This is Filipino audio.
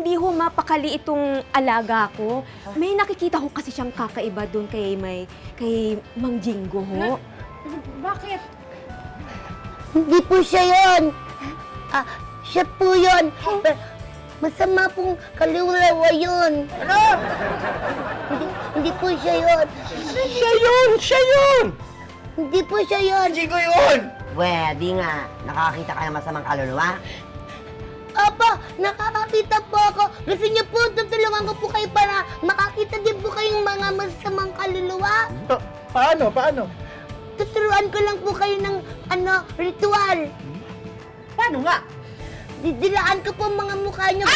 hindi ho mapakali itong alaga ko. May nakikita ko kasi siyang kakaiba doon kay Mang Jingo ho. Bakit? Hindi po siya yun. Siya po yun. Masama pong kaluluwa yun. Ano? Hindi po siya yun. Siya yun! Siya yun! Hindi po siya yun. Hindi ko yun! Pwede nga. Nakakita ka ng masamang kaluluwa? Opo, nakakakita po ako. Gusto niyo po, tutulungan ko po kayo para makakita din po kayong mga masamang kaluluwa. Paano? Paano? Tuturuan ko lang po kayo ng ritual. Paano nga? Didilaan ko po mga mukha niyo.